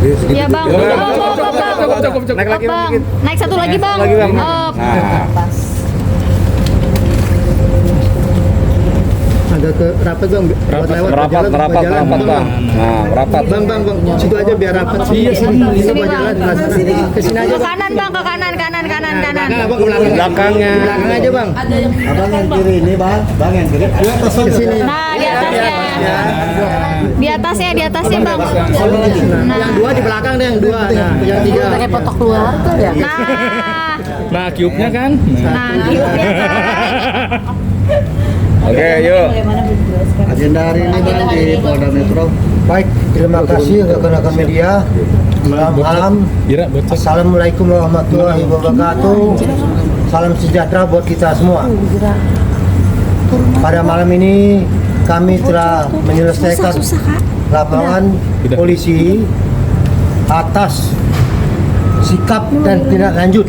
Ya bang, Cukup. Naik lagi bang. dikit. Naik satu lagi bang. Lagi, Bang. Up. Nah, Agak ke rapat bang, buat lewat merapat bang. Nah, merapat. Bang, situ aja biar rapat. Iya, Sini, buat Bang. jalan ke sini aja Ke bang. kanan bang, ke kanan. Abang ke belakang. Belakangnya. Belakang aja bang. Abang yang kiri ini bang yang kiri. Ke sini. Nah, di atasnya. Di atasnya bang. Yang dua di belakang deh, yang dua. Nah, yang tiga. Pakai foto keluarga ya. Nah, cube-nya kan? cube-nya. Oke, yuk. Agenda hari ini bang di Polda Metro. Baik, terima kasih rekan-rekan media. Selamat malam. Ira, bocah. Assalamualaikum warahmatullahi wabarakatuh. Salam sejahtera buat kita semua. Pada malam ini kami telah menyelesaikan laporan polisi atas sikap dan tindak lanjut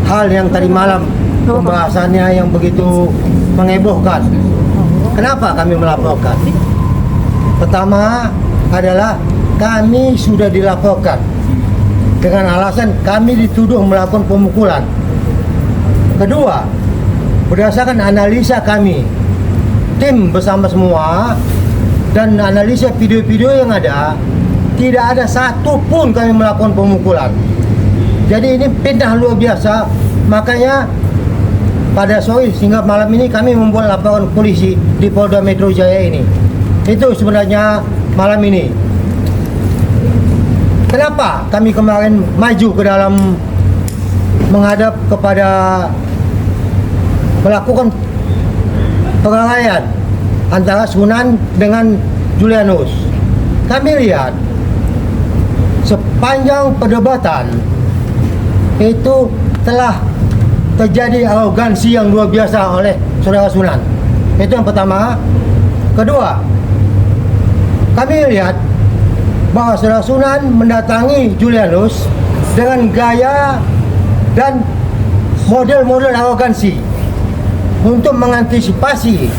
hal yang tadi malam pembahasannya yang begitu mengebohkan. Kenapa kami melaporkan? Pertama adalah kami sudah dilaporkan dengan alasan kami dituduh melakukan pemukulan. Kedua, berdasarkan analisa kami, tim bersama semua dan analisa video-video yang ada, tidak ada satu pun kami melakukan pemukulan. Jadi ini fitnah luar biasa. Makanya pada sore hingga malam ini kami membuat laporan polisi di Polda Metro Jaya ini. Itu sebenarnya malam ini. Kenapa kami kemarin maju ke dalam menghadap kepada melakukan pengalaian antara Sunan dengan Julianus? Kami lihat sepanjang perdebatan itu telah terjadi arogansi yang luar biasa oleh saudara Sunan. Itu yang pertama. Kedua, kami lihat bahwa saudara Sunan mendatangi Julianus dengan gaya dan model-model arogansi untuk mengantisipasi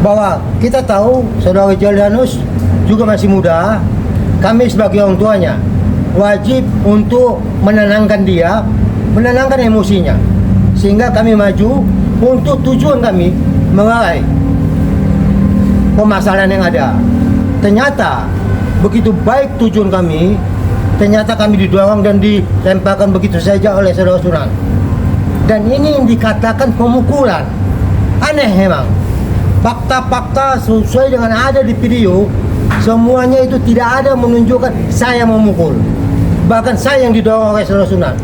bahwa kita tahu saudara Julianus juga masih muda. Kami sebagai orang tuanya wajib untuk menenangkan dia, menenangkan emosinya, sehingga kami maju untuk tujuan kami meraih permasalahan yang ada. Ternyata begitu baik tujuan kami, ternyata kami didorong dan dilemparkan begitu saja oleh saudara Sunan. Dan ini dikatakan pemukulan. Aneh memang. Fakta-fakta sesuai dengan ada di video, semuanya itu tidak ada menunjukkan saya memukul. Bahkan saya yang didorong oleh saudara Sunan.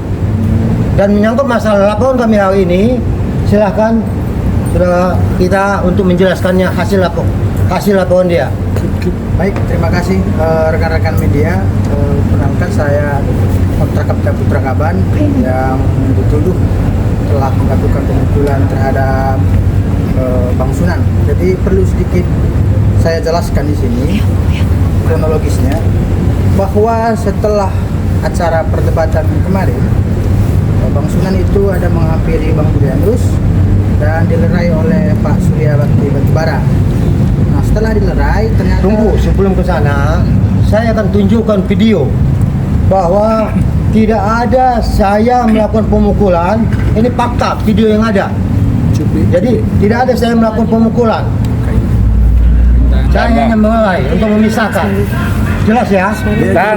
Dan menyangkut masalah laporan kami hari ini, silahkan saudara kita untuk menjelaskannya hasil laporan dia. Baik, terima kasih rekan-rekan media. Perkenalkan saya Kontra Kapta Putra Kaban yang dituduh telah melakukan pemukulan terhadap Bang Sunan. Jadi perlu sedikit saya jelaskan di sini kronologisnya bahwa setelah acara perdebatan kemarin, Bang Sunan itu ada menghampiri Bang Julianus dan dilerai oleh Pak Surya Bakti Batubara. Nah, setelah dilerai ternyata... Tunggu, sebelum ke sana, saya akan tunjukkan video bahwa tidak ada saya melakukan pemukulan. Ini fakta video yang ada. Jadi tidak ada saya melakukan pemukulan. Saya hanya melerai untuk memisahkan. Jelas ya? Tahan.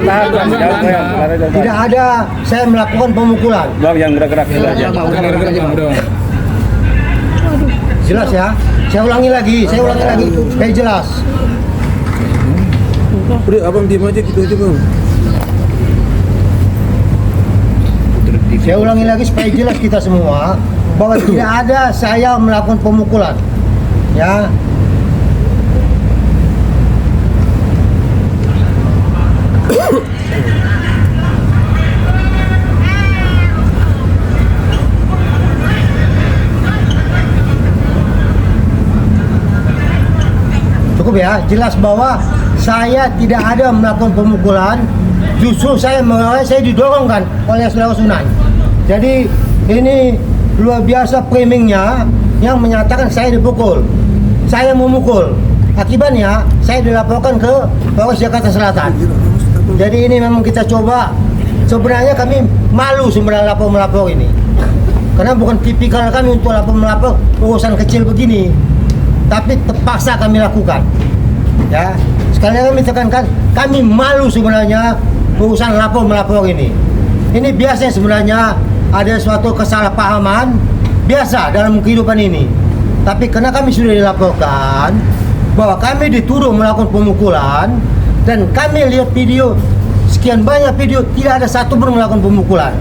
Tidak ada saya melakukan pemukulan. Bang, yang gerak-gerak itu aja. Jelas ya? Saya ulangi lagi supaya jelas. Udah, abang diam aja gitu aja bang. Saya ulangi lagi supaya jelas kita semua bahwa tidak ada saya melakukan pemukulan. Ya. Cukup ya, jelas bahwa saya tidak ada melakukan pemukulan. Justru saya didorongkan oleh saudara Sunan. Jadi ini luar biasa framingnya yang menyatakan saya dipukul, saya memukul. Akibatnya saya dilaporkan ke Polres Jakarta Selatan. Jadi ini memang kita coba. Sebenarnya kami malu sebenarnya melapor ini. Karena bukan tipikal kami untuk melapor urusan kecil begini. Tapi terpaksa kami lakukan. Ya, sekalian kami tekankan, kami malu sebenarnya urusan melapor ini. Ini biasa sebenarnya ada suatu kesalahpahaman biasa dalam kehidupan ini. Tapi karena kami sudah dilaporkan bahwa kami dituduh melakukan pemukulan dan kami lihat video, sekian banyak video, tidak ada satu pun melakukan pemukulan.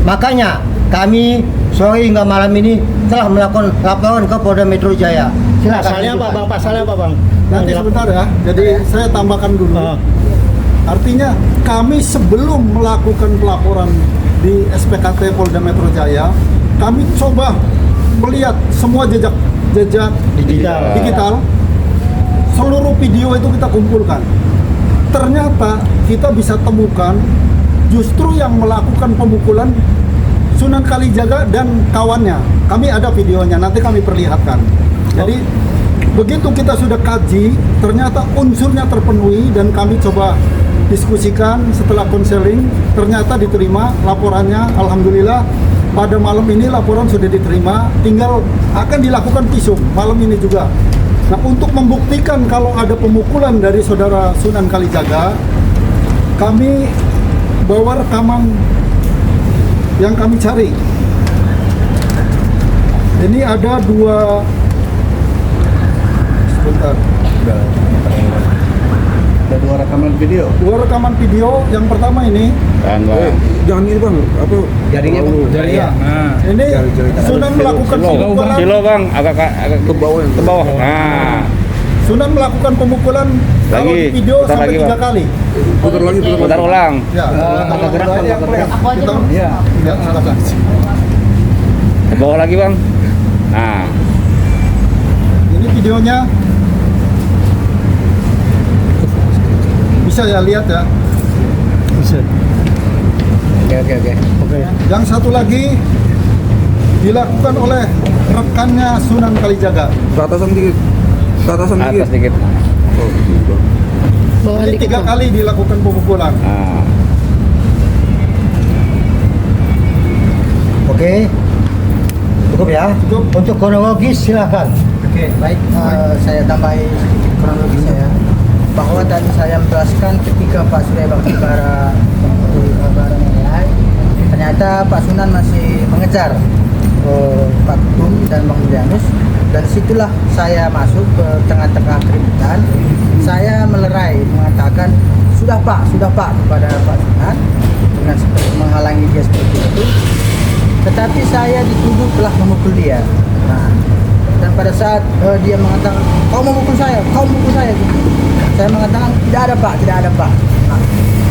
Makanya kami sore hingga malam ini telah melakukan laporan ke Polda Metro Jaya. Silakan. Pasalnya apa bang? Pasalnya apa bang? Nanti sebentar ya. Jadi saya tambahkan dulu. Artinya kami sebelum melakukan pelaporan di SPKT Polda Metro Jaya, kami coba melihat semua jejak digital. Seluruh video itu kita kumpulkan. Ternyata kita bisa temukan justru yang melakukan pemukulan Sunan Kalijaga dan kawannya. Kami ada videonya, nanti kami perlihatkan. Jadi begitu kita sudah kaji, ternyata unsurnya terpenuhi dan kami coba diskusikan setelah konseling, ternyata diterima laporannya. Alhamdulillah pada malam ini laporan sudah diterima, tinggal akan dilakukan visum malam ini juga. Nah, untuk membuktikan kalau ada pemukulan dari saudara Sunan Kalijaga, kami bawa rekaman yang kami cari. Ini ada dua Ada dua rekaman video. Dua rekaman video. Yang pertama ini. Jangan ini bang, apa? Jaringnya bang. Iya. Ini Sunan melakukan pemukulan. Kilo bang, agak ke bawah. Nah, Sunan melakukan pemukulan kalau di video putar sampai lagi, 3 Bang. kali. putar ulang. Ya. Agak gerak. Kita, ya, silakan. Ke bawah lagi bang. Nah, Ini videonya. Bisa ya lihat ya. Bisa. Oke. Yang satu lagi dilakukan oleh rekannya Sunan Kalijaga. Ke atasan dikit. Ke atasan dikit. atas dikit. Oh, gitu. Bawah Ini dikit, 3 Bang. kali dilakukan pemukulan. Nah, Oke. Cukup ya. Cukup. Untuk kronologis silakan. Oke, baik. Saya tambahi sedikit kronologi saya bahwa tadi saya menjelaskan ketika Pak Surya Bakti-Bara barang menilai, ternyata Pak Sunan masih mengejar Pak Ketum dan Bang Julianus, dan situlah saya masuk ke tengah-tengah keributan. Saya melerai mengatakan sudah Pak kepada Pak Sunan dengan seperti menghalangi dia seperti itu. Tetapi saya dituduh telah memukul dia. Nah, dan pada saat dia mengatakan kau memukul saya gitu. Saya mengatakan tidak ada Pak. Nah,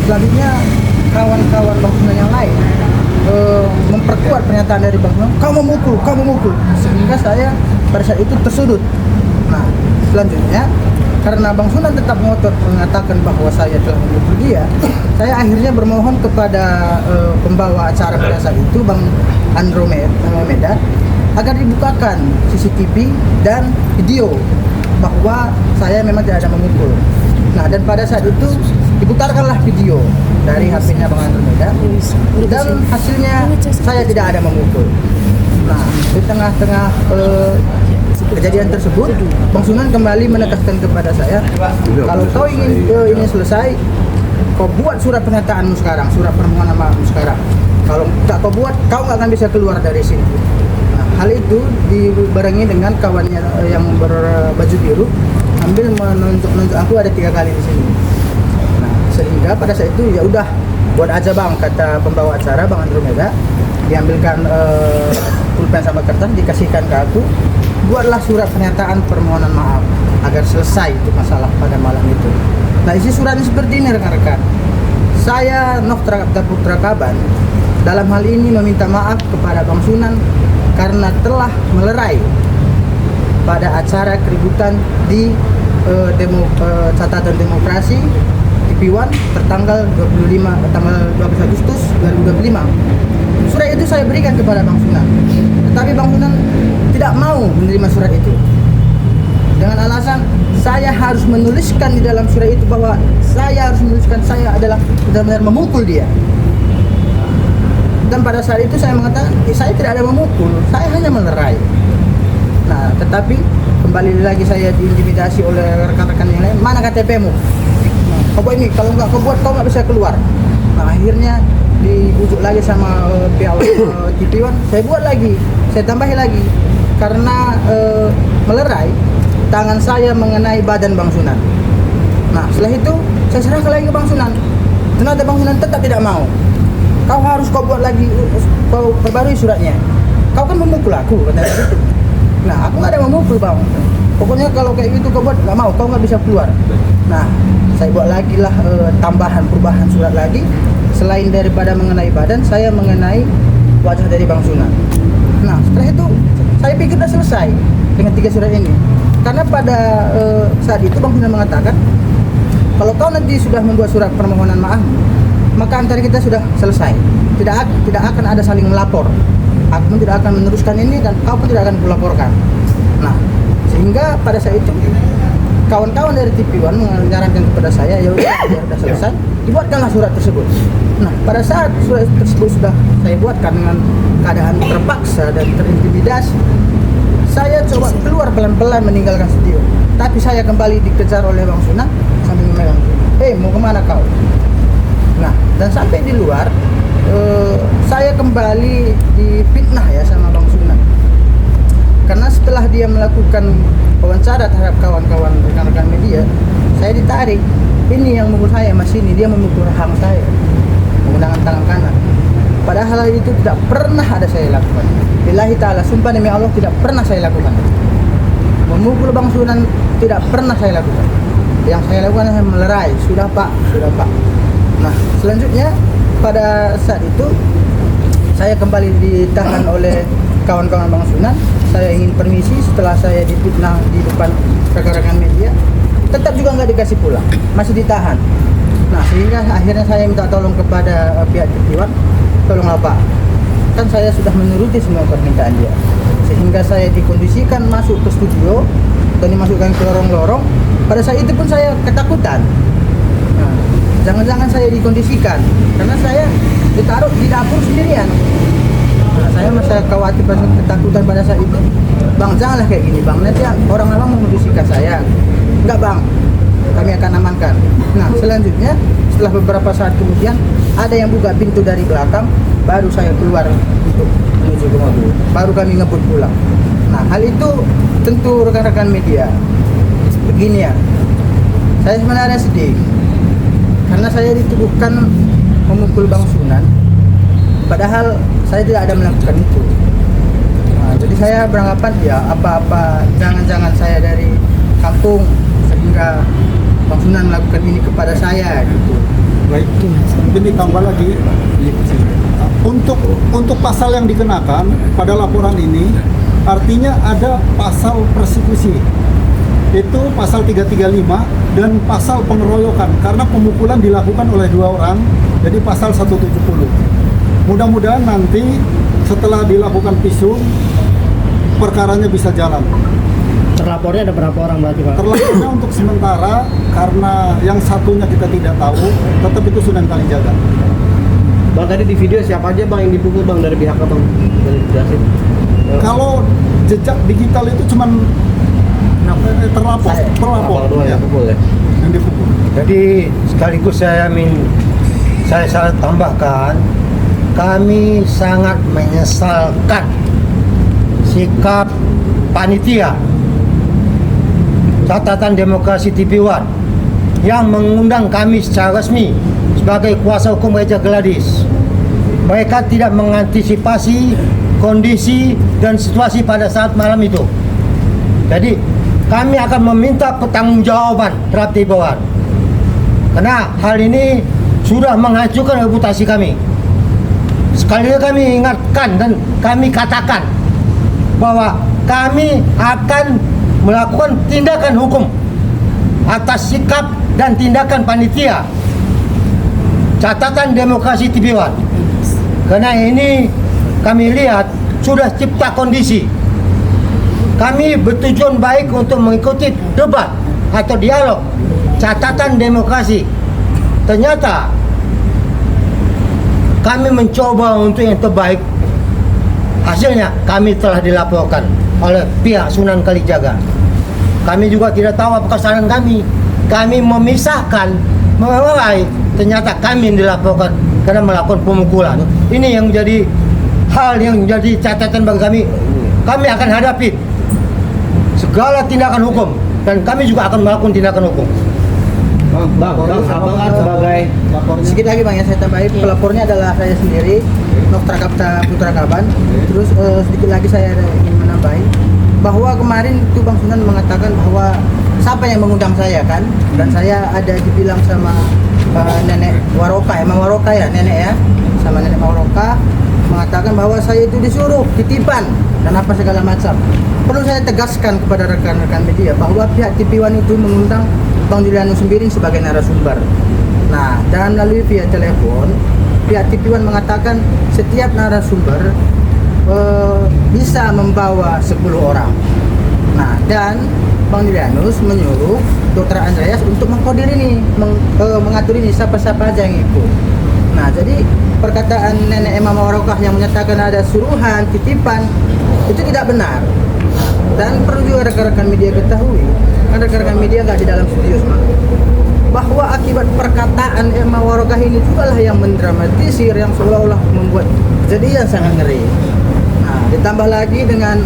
selanjutnya kawan-kawan Bang Sunan yang lain memperkuat pernyataan dari Bang Sunan, kau memukul, sehingga saya pada saat itu tersudut. Nah, selanjutnya karena Bang Sunan tetap ngotot mengatakan bahwa saya telah memukul dia, saya akhirnya bermohon kepada pembawa acara pada saat itu, Bang Andromeda, agar dibukakan CCTV dan video bahwa saya memang tidak ada memukul. Nah, dan pada saat itu diputarkanlah video dari HP-nya Bang Andromeda, dan hasilnya saya tidak ada memukul. Nah, di tengah-tengah kejadian tersebut, Bang Sunan kembali menegaskan kepada saya, kalau kau ingin ini selesai, kau buat surat pernyataanmu sekarang, surat permohonan maafmu sekarang. Kalau tak kau buat, kau nggak akan bisa keluar dari sini. Nah, hal itu dibarengi dengan kawannya yang berbaju biru ambil menunjuk aku ada 3 kali di sini. Nah, sehingga pada saat itu ya udah buat aja Bang, kata pembawa acara Bang Andromeda, diambilkan pulpen sama kertas dikasihkan ke aku, buatlah surat pernyataan permohonan maaf agar selesai itu masalah pada malam itu. Nah, isi suratnya seperti ini rekan-rekan. Saya Noktra Putra Kaban dalam hal ini meminta maaf kepada Bang Sunan karena telah melerai pada acara keributan di catatan demokrasi TV1 tertanggal 12 Agustus 2025. Surat itu saya berikan kepada Bang Sunan, tetapi Bang Sunan tidak mau menerima surat itu. dengan alasan saya harus menuliskan di dalam surat itu bahwa saya harus menuliskan saya adalah benar-benar memukul dia. Dan pada saat itu saya mengatakan, saya tidak ada memukul, saya hanya melerai. Nah, tetapi kembali lagi saya diintimidasi oleh rekan-rekan yang lain, mana KTP-mu? Nah, kau buat ini, kalau nggak kau buat, kau nggak bisa keluar. Nah, akhirnya dibujuk lagi sama pihak TV1, saya buat lagi, saya tambahin lagi, karena melerai, tangan saya mengenai badan Bang Sunan. Nah, setelah itu saya serahkan lagi ke Bang Sunan. Ternyata Bang Sunan tetap tidak mau. Kau buat lagi, kau perbarui suratnya. Kau kan memukul aku, katanya gitu. Nah, aku nggak ada memukul bang. Pokoknya kalau kayak gitu kau buat nggak mau, kau nggak bisa keluar. Nah, saya buat lagi lah perubahan surat lagi. Selain daripada mengenai badan, saya mengenai wajah dari Bang Sunan. Nah, setelah itu saya pikir sudah selesai dengan 3 surat ini. Karena pada saat itu Bang Sunan mengatakan, kalau kau nanti sudah membuat surat permohonan maaf, maka antara kita sudah selesai. Tidak akan ada saling melapor. Aku pun tidak akan meneruskan ini dan kau pun tidak akan kulaporkan. Nah, sehingga pada saat itu kawan-kawan dari TV1 menyarankan kepada saya, ya udah, biar sudah selesai, dibuatkanlah surat tersebut. Nah, pada saat surat tersebut sudah saya buatkan dengan keadaan terpaksa dan terintimidasi, saya coba keluar pelan-pelan meninggalkan studio. Tapi saya kembali dikejar oleh Bang Sunan sambil memegang, mau kemana kau? Nah, dan sampai di luar, saya kembali difitnah ya sama Bang Sunan. Karena setelah dia melakukan wawancara terhadap kawan-kawan rekan-rekan media, saya ditarik. Ini yang memukul saya, Mas ini dia memukul rahang saya menggunakan tangan kanan. Padahal hal itu tidak pernah ada saya lakukan. Billahi ta'ala, sumpah demi Allah tidak pernah saya lakukan. Memukul Bang Sunan tidak pernah saya lakukan. Yang saya lakukan adalah melerai. Sudah pak. Nah, selanjutnya pada saat itu saya kembali ditahan oleh kawan-kawan Bang Sunan. Saya ingin permisi setelah saya difitnah di depan rekan-rekan media. Tetap juga nggak dikasih pulang, masih ditahan. Nah, sehingga akhirnya saya minta tolong kepada pihak TV1, tolonglah Pak, kan saya sudah menuruti semua permintaan dia. Sehingga saya dikondisikan masuk ke studio dan dimasukkan ke lorong-lorong. Pada saat itu pun saya ketakutan. Nah, jangan-jangan saya dikondisikan karena saya ditaruh di dapur sendirian. Nah, saya masih khawatir, ketakutan pada saat itu. Bang, janganlah kayak gini bang, nanti orang-orang mengkondisikan saya. Enggak bang, kami akan amankan. Nah, selanjutnya setelah beberapa saat kemudian ada yang buka pintu dari belakang, baru saya keluar untuk menuju ke mobil. Baru kami ngebut pulang. Nah, hal itu tentu rekan-rekan media begini ya, saya sebenarnya sedih karena saya dituduhkan memukul Bang Sunan, padahal saya tidak ada melakukan itu. Nah, jadi saya beranggapan ya apa-apa, jangan-jangan saya dari kampung sehingga Bang Sunan melakukan ini kepada saya gitu. Baik, mungkin ditambah lagi untuk pasal yang dikenakan pada laporan ini, artinya ada pasal persekusi, itu pasal 335 dan pasal pengeroyokan karena pemukulan dilakukan oleh 2 orang, jadi pasal 170. Mudah-mudahan nanti setelah dilakukan visum perkaranya bisa jalan. Terlapornya ada berapa orang berarti Pak? Terlapornya untuk sementara karena yang satunya kita tidak tahu, tetap itu Sunan Kalijaga. Bang, tadi di video siapa aja bang yang dipukul bang dari pihak abang? Jelasin. Kalau jejak digital itu cuman terlapor ya, pukul ya. yang dipukul. Jadi sekaligus saya tambahkan, kami sangat menyesalkan sikap panitia Catatan Demokrasi TV1 yang mengundang kami secara resmi sebagai kuasa hukum Gereja Gladys. Mereka tidak mengantisipasi kondisi dan situasi pada saat malam itu. Jadi kami akan meminta pertanggungjawaban terhadap TV1 karena hal ini sudah menghancurkan reputasi kami. Sekali lagi kami ingatkan dan kami katakan bahwa kami akan melakukan tindakan hukum atas sikap dan tindakan panitia Catatan Demokrasi TV1. Karena ini kami lihat sudah cipta kondisi Kami bertujuan baik untuk mengikuti debat atau dialog catatan demokrasi. Ternyata kami mencoba untuk yang terbaik. Hasilnya kami telah dilaporkan oleh pihak Sunan Kalijaga. Kami juga tidak tahu apa kesalahan kami. Kami memisahkan, melerai. Ternyata kami yang dilaporkan karena melakukan pemukulan. Ini yang menjadi hal yang menjadi catatan bagi kami. Kami akan hadapi segala tindakan hukum dan kami juga akan melakukan tindakan hukum. Bang, abang kan sebagai Sedikit lagi bang ya saya tambahin, pelapornya adalah saya sendiri, Dr. Kapta Putra Kaban. Terus sedikit lagi saya ingin menambahin bahwa kemarin itu Bang Sunan mengatakan bahwa siapa yang mengundang saya kan, dan saya ada dibilang sama nenek Waroka, emang Waroka ya nenek ya, sama nenek Waroka mengatakan bahwa saya itu disuruh, titipan dan apa segala macam. Perlu saya tegaskan kepada rekan-rekan media bahwa pihak TV1 itu mengundang Bang Julianus Sembiring sebagai narasumber. Nah, dan melalui via telepon, pihak TV1 mengatakan setiap narasumber bisa membawa 10 orang. Nah, dan Bang Julianus menyuruh Dr. Andreas untuk mengkodir ini, mengatur ini siapa-siapa aja yang ikut. Nah, jadi perkataan nenek Imam Warokah yang menyatakan ada suruhan, titipan, itu tidak benar. Dan perlu juga rekan-rekan media ketahui, kan rekan-rekan media nggak di dalam studio semua, bahwa akibat perkataan Imam Warokah ini juga lah yang mendramatisir, yang seolah-olah membuat kejadian sangat ngeri. Nah, ditambah lagi dengan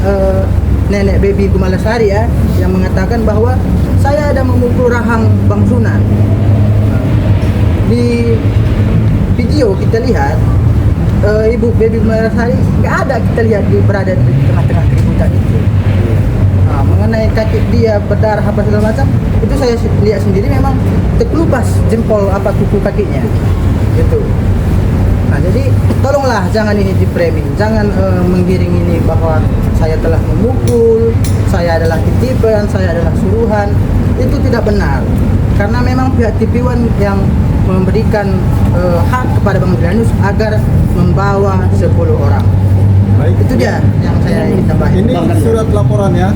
nenek Baby Gumalasari ya, yang mengatakan bahwa saya ada memukul rahang Bang Sunan. Di video kita lihat Ibu Baby Gumalasari nggak ada, kita lihat dia berada di tengah-tengah keributan itu. Nah, mengenai kaki dia berdarah apa segala macam, itu saya lihat sendiri memang terkelupas jempol apa kuku kakinya, gitu. Nah, jadi tolonglah jangan ini di framing, jangan menggiring ini bahwa saya telah memukul, saya adalah titipan, saya adalah suruhan. Itu tidak benar, karena memang pihak TV1 yang memberikan hak kepada Bang Julianus agar membawa 10 orang. Baik. Itu dia yang saya ingin tambahin. Ini surat laporannya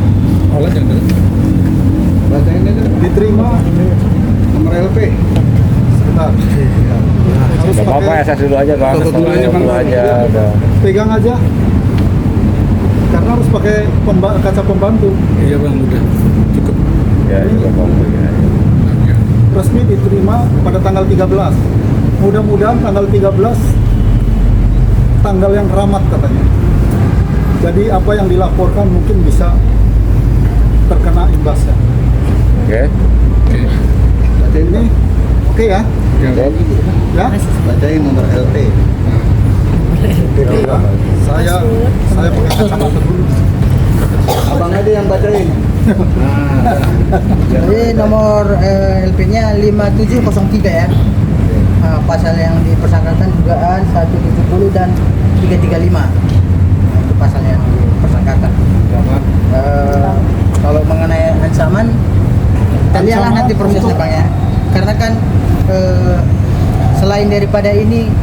diterima nomor LP. sebentar. Harus Gak apa-apa ya, saya dulu aja bang. Tutup dulu aja, Bang. Dulu aja, udah. pegang aja. Karena harus pakai kaca pembantu. Iya bang, udah cukup. Ya, juga bang. Ya. Resmi diterima pada tanggal 13. Mudah-mudahan tanggal 13 tanggal yang rahmat katanya. Jadi apa yang dilaporkan mungkin bisa terkena imbasnya. Oke. Bacain Ini bang. oke ya? Oke. Ya? Bacain nomor LP. Ya. Saya pakai kacamata dulu. Abang aja yang bacain. Jadi nomor LP-nya 5703 ya. Nah, pasal yang dipersangkakan dugaan 170 dan 335. Nah, itu pasal yang dipersangkakan. Kalau mengenai ancaman, kita lihatlah nanti prosesnya Bang ya. Karena kan selain daripada ini,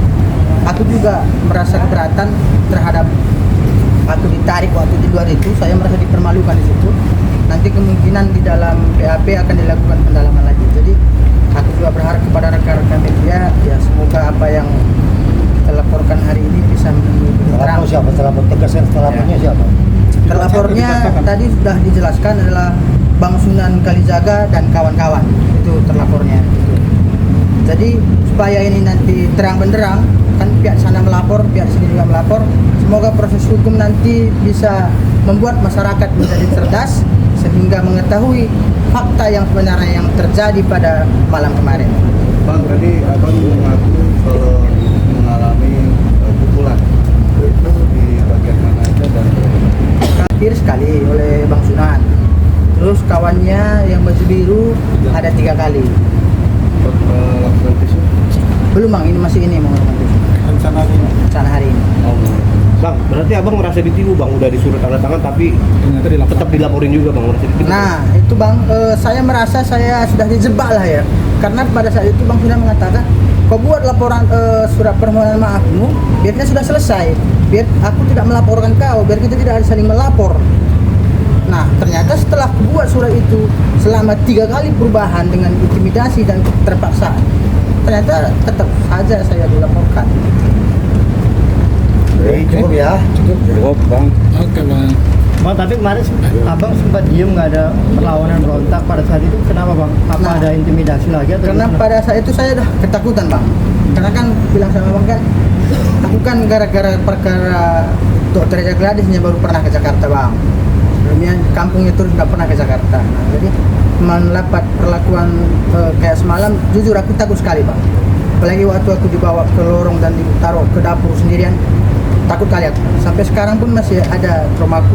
aku juga merasa keberatan terhadap aku ditarik waktu di luar itu, saya merasa dipermalukan di situ. Nanti kemungkinan di dalam BAP akan dilakukan pendalaman lagi. Jadi aku juga berharap kepada rekan-rekan media, ya semoga apa yang kita laporkan hari ini bisa menjadi terang. Siapa terlapor? Tegaskan terlapornya siapa? Terlapornya tadi sudah dijelaskan adalah Bang Sunan Kalijaga dan kawan-kawan, itu terlapornya. Jadi supaya ini nanti terang benderang, kan pihak sana melapor, pihak sini juga melapor. Semoga proses hukum nanti bisa membuat masyarakat menjadi cerdas sehingga mengetahui fakta yang sebenarnya yang terjadi pada malam kemarin. Bang, tadi abang mengaku kalau mengalami pukulan. Itu di bagian mana aja dan Hampir sekali oleh Bang Sunan. Terus kawannya yang baju biru ada 3 kali. lakukan tisu. Belum Bang, ini masih ini mau Rencana ini. rencana hari ini. Bang, berarti abang merasa ditipu bang, udah disuruh tanda tangan tapi tetap dilaporin juga bang, merasa ditipu. Nah itu Bang, saya merasa saya sudah dijebak lah ya. Karena pada saat itu Bang Sunan mengatakan, kau buat laporan surat permohonan maafmu, biarnya sudah selesai. Biar aku tidak melaporkan kau, biar kita tidak saling melapor. Nah Nah, ternyata setelah buat surat itu selama 3 kali perubahan dengan intimidasi dan terpaksaan, ternyata tetap saja saya dilaporkan. Jadi cukup ya. Cukup bang. Oke bang. Bang, tapi kemarin abang sempat diem nggak ada perlawanan berontak pada saat itu, kenapa bang? Apa Nah, ada intimidasi lagi atau Karena gimana? pada saat itu saya udah ketakutan bang. Karena kan bilang sama bang kan, aku kan gara-gara perkara Dr. Eza Gladys hanya baru pernah ke Jakarta bang. Sebelumnya kampungnya terus nggak pernah ke Jakarta. Nah, jadi mendapat perlakuan kayak semalam, jujur aku takut sekali bang. Apalagi waktu aku dibawa ke lorong dan ditaruh ke dapur sendirian, takut kali aku. Sampai sekarang pun masih ada traumaku.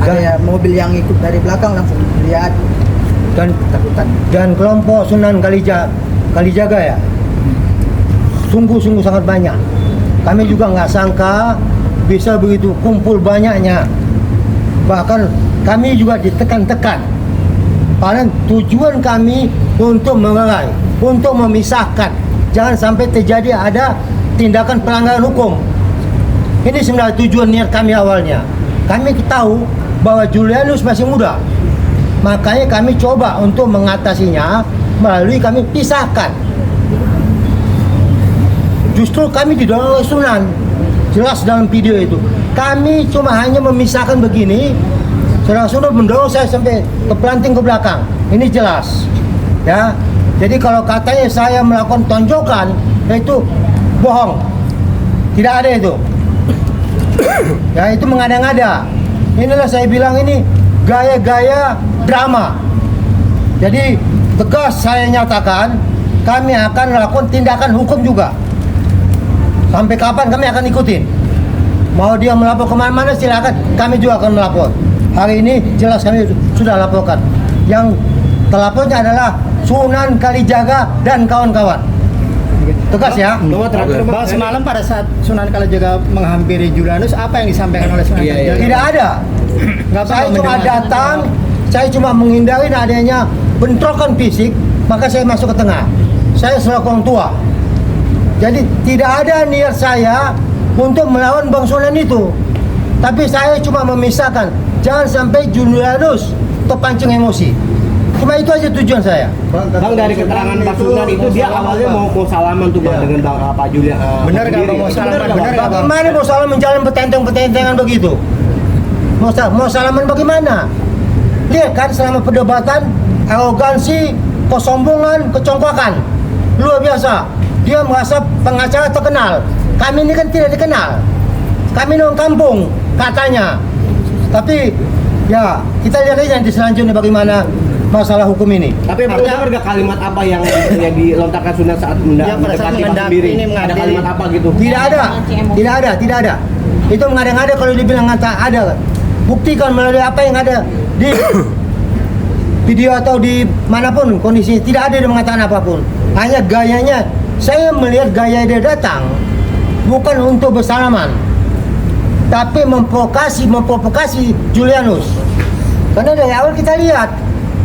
Ada ya mobil yang ikut dari belakang langsung lihat Dan takutan. kelompok Sunan Kalijaga ya, sungguh-sungguh sangat banyak. Kami juga nggak sangka bisa begitu kumpul banyaknya. Bahkan kami juga ditekan-tekan. Padahal tujuan kami untuk melerai, untuk memisahkan. Jangan sampai terjadi ada tindakan pelanggaran hukum. Ini sebenarnya tujuan niat kami awalnya. Kami tahu bahwa Julianus masih muda. Makanya kami coba untuk mengatasinya melalui kami pisahkan. Justru kami didorong oleh Sunan. Jelas dalam video itu. Kami cuma hanya memisahkan begini. Saudara Sunan mendorong saya sampai ke planting ke belakang. Ini jelas. Ya. Jadi kalau katanya saya melakukan tonjokan, itu bohong. Tidak ada itu. Ya, itu mengada-ngada. Inilah saya bilang ini gaya-gaya drama. Jadi tegas saya nyatakan kami akan melakukan tindakan hukum juga. Sampai kapan kami akan ikutin. Mau dia melapor kemana-mana silakan, kami juga akan melapor. Hari ini jelas kami sudah laporkan. Yang terlapornya adalah Sunan Kalijaga dan kawan-kawan. Tegas ya. Bang, semalam pada saat Sunan Kalijaga menghampiri Julianus, apa yang disampaikan oleh Sunan Kalijaga? Tidak ada. Saya cuma datang, saya cuma menghindari adanya bentrokan fisik, maka saya masuk ke tengah. Saya selaku orang tua. Jadi tidak ada niat saya untuk melawan Bang Sunan itu. Tapi saya cuma memisahkan, jangan sampai Julianus terpancing emosi. Cuma itu aja tujuan saya. Bang, dari keterangan Pak Sunan itu dia awalnya mau salaman tuh bang dengan Pak Julian. Benar nggak bang mau salaman? Benar nggak bang? Bagaimana mau salaman menjalan petenteng-petentengan begitu? Mau salaman bagaimana? Lihat kan selama perdebatan, arogansi, kesombongan, kecongkakan. Luar biasa. Dia merasa pengacara terkenal. Kami ini kan tidak dikenal. Kami orang kampung katanya. Tapi ya kita lihat aja nanti selanjutnya bagaimana masalah hukum ini. Tapi Bang dengar gak kalimat apa yang dilontarkan Sunan saat mendekati Pak sendiri? Ada kalimat apa gitu? Tidak ada. Itu mengada-ngada kalau dibilang ada. Buktikan melalui apa yang ada di video atau di manapun kondisi. Tidak ada dia mengatakan apapun. Hanya gayanya. Saya melihat gaya dia datang bukan untuk bersalaman, tapi memprovokasi Julianus. Karena dari awal kita lihat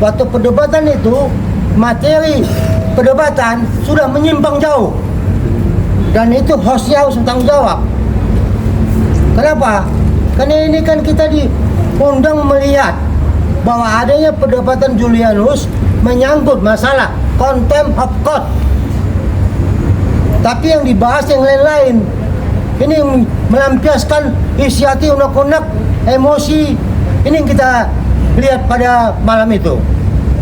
waktu perdebatan itu materi perdebatan sudah menyimpang jauh, dan itu hostnya harus bertanggung jawab. Kenapa? Karena ini kan kita diundang melihat bahwa adanya perdebatan Julianus menyangkut masalah contempt of court. Tapi yang dibahas yang lain-lain. Ini melampiaskan isi hati unek-unek, emosi. Ini yang kita lihat pada malam itu.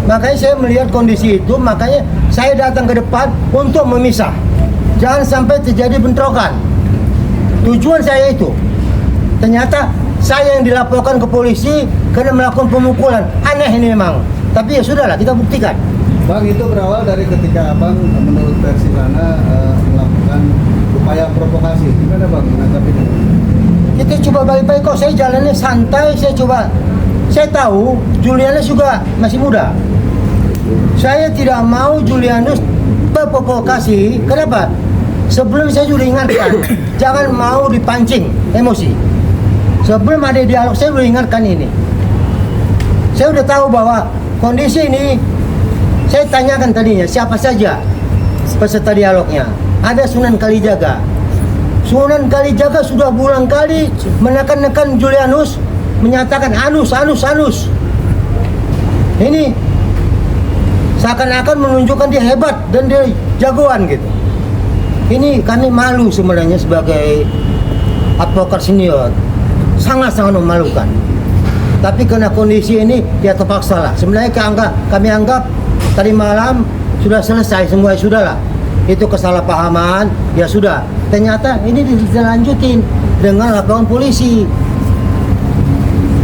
Makanya saya melihat kondisi itu, makanya saya datang ke depan untuk memisah. Jangan sampai terjadi bentrokan. Tujuan saya itu. Ternyata saya yang dilaporkan ke polisi karena melakukan pemukulan. Aneh ini memang. Tapi ya sudahlah, kita buktikan. Bang, itu berawal dari ketika abang menurut versi Rana melakukan upaya provokasi. Gimana bang menanggapinya? Kita coba baik-baik kok, saya jalannya santai, saya tahu Julianus juga masih muda. Saya tidak mau Julianus berprovokasi. Kenapa? Sebelum saya sudah ingatkan, jangan mau dipancing emosi. Sebelum ada dialog saya sudah ingatkan ini. Saya sudah tahu bahwa kondisi ini. Saya tanyakan tadinya siapa saja peserta dialognya. Ada Sunan Kalijaga. Sunan Kalijaga sudah berulang kali menekan-nekan Julianus menyatakan anus. Ini seakan-akan menunjukkan dia hebat dan dia jagoan gitu. Ini kami malu sebenarnya sebagai advokat senior, sangat-sangat memalukan. Tapi karena kondisi ini dia terpaksa lah. Sebenarnya kami anggap tadi malam sudah selesai semua, sudah lah. Itu kesalahpahaman, ya sudah. Ternyata ini dilanjutin dengan laporan polisi.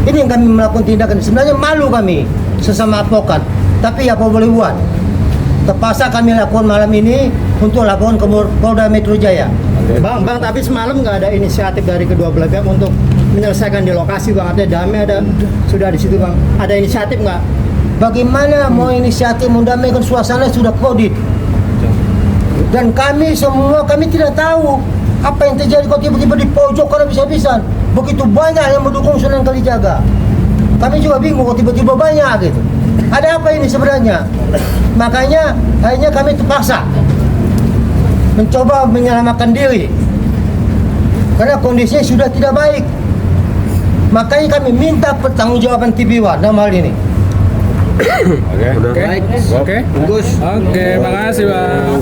Ini yang kami melakukan tindakan. Sebenarnya malu kami sesama advokat. Tapi apa boleh buat? Terpaksa kami lakukan malam ini untuk laporan ke Polda Metro Jaya. Bang, tapi semalam nggak ada inisiatif dari kedua belah pihak untuk menyelesaikan di lokasi, Bang. Artinya damai sudah di situ, Bang. Ada inisiatif nggak? Bagaimana mau inisiatif mendamaikan suasana sudah kodit? Dan kami tidak tahu apa yang terjadi kalau tiba-tiba di pojok karena bisa-bisa. Begitu banyak yang mendukung Sunan Kalijaga. Kami juga bingung kalau tiba-tiba banyak gitu. Ada apa ini sebenarnya? Makanya akhirnya kami terpaksa mencoba menyelamatkan diri karena kondisinya sudah tidak baik. Makanya kami minta pertanggungjawaban TV1 dalam hal ini. Oke. Oke, makasih Bang.